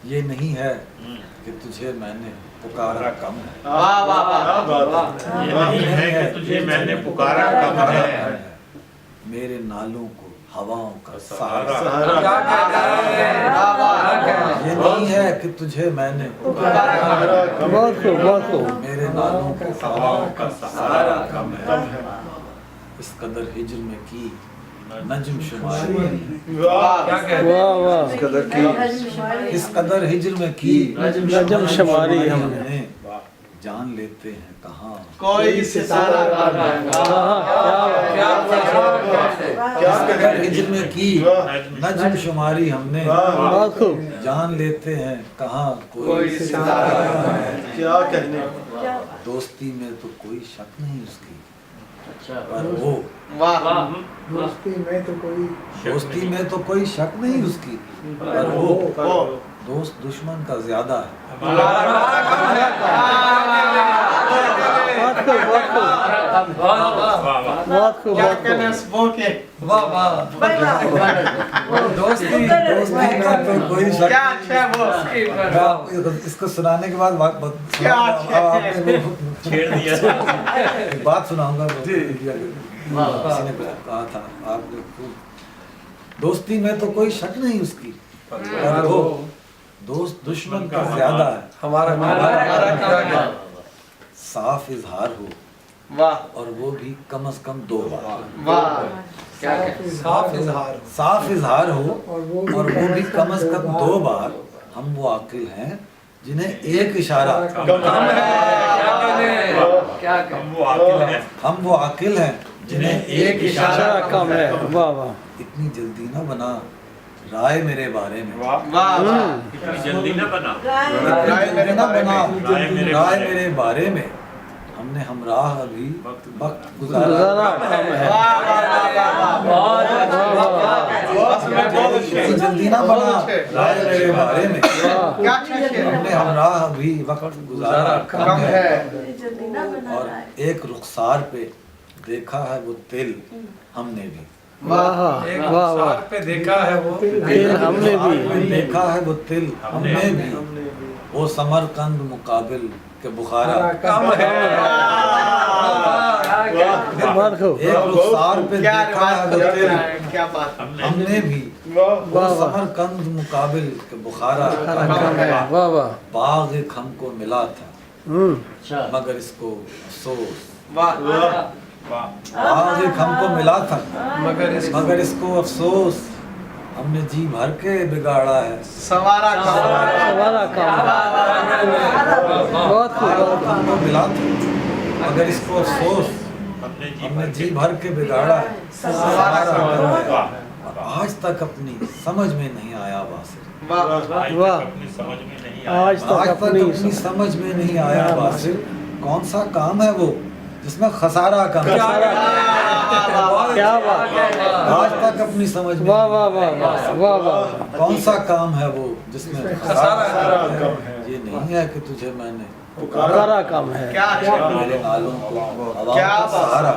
یہ نہیں ہے کہ تجھے میں نے پکارا کم ہے، یہ نہیں ہے کہ تجھے میں نے پکارا کم ہے، میرے نالوں کو ہواؤں کا سہارا، یہ نہیں ہے کہ تجھے میں نے پکارا کم ہے، میرے نالوں کو ہواؤں کا سہارا کم ہے، اس قدر ہجر میں کی نجم شماری، اس قدر ہجر میں کی نجم شماری ہم نے، جان لیتے ہیں کہاں کوئی ستارہ کم ہے، اس قدر ہجر میں کی نجم شماری ہم نے، جان لیتے ہیں کہاں کوئی ستارہ کم ہے، کیا کہنے، دوستی میں تو کوئی شک نہیں اس کی، پر وہ دوستی میں تو کوئی دوستی میں تو کوئی شک نہیں اس کی، پر وہ دوست دشمن کا زیادہ ہے، دوستی میں تو کوئی شک اس کو سنانے کے بعد چھیڑ دیا، ایک بات سناؤں گا، کسی نے کہا تھا آپ نے، دوستی میں تو کوئی شک نہیں اس کی، پر وہ دوست دشمن کا زیادہ ہے، ہمارا صاف اظہار ہو اور وہ بھی کم از کم 2 بار، صاف اظہار ہو اور وہ بھی کم از کم 2 بار، ہم وہ عاقل ہیں جنہیں ایک اشارہ ہم وہ عاقل ہیں جنہیں ایک اشارہ کم ہے، اتنی جلدی نہ بنا رائے میرے بارے میں، اتنی جلدی نہ بنا رائے میرے بارے میں، ہم نے ہمراہ ابھی وقت گزارا کم ہے، اتنی جلدی نہ بنا رائے میرے بارے میں، ہم نے ہمراہ ابھی وقت گزارا کم ہے، اور ایک رخسار پہ دیکھا ہے وہ تل ہم نے بھی، دیکھا ہے وہ تل ہم نے بھی، دیکھا ہے وہ تل ہم نے بھی، وہ سمرقند مقابل کے بخارا کم ہے، ایک رخسار پہ دیکھا ہے وہ تل ہم نے بھی، وہ سمرقند مقابل کے بخارا کم ہے، باغ ایک ہم کو ملا تھا مگر اس کو افسوس، باغ ایک ہم کو ملا تھا مگر اس کو افسوس، ہم نے جی بھر کے بگاڑا ہے، سوارا ہم کو ملا تھا مگر اس کو افسوس، ہم نے جی بھر کے بگاڑا ہے، سوارا کم ہے، اور آج تک اپنی سمجھ میں نہیں آیا باسل، آج تک اپنی سمجھ میں نہیں آیا باسل، کون سا کام ہے وہ جس میں خسارہ کم ہے، آج تک اپنی سمجھ میں کون سا کام ہے وہ جس میں خسارہ کم ہے، یہ نہیں ہے کہ تجھے میں نے پکارا کم ہے، میرے نالوں کو ہواؤں کا سہارا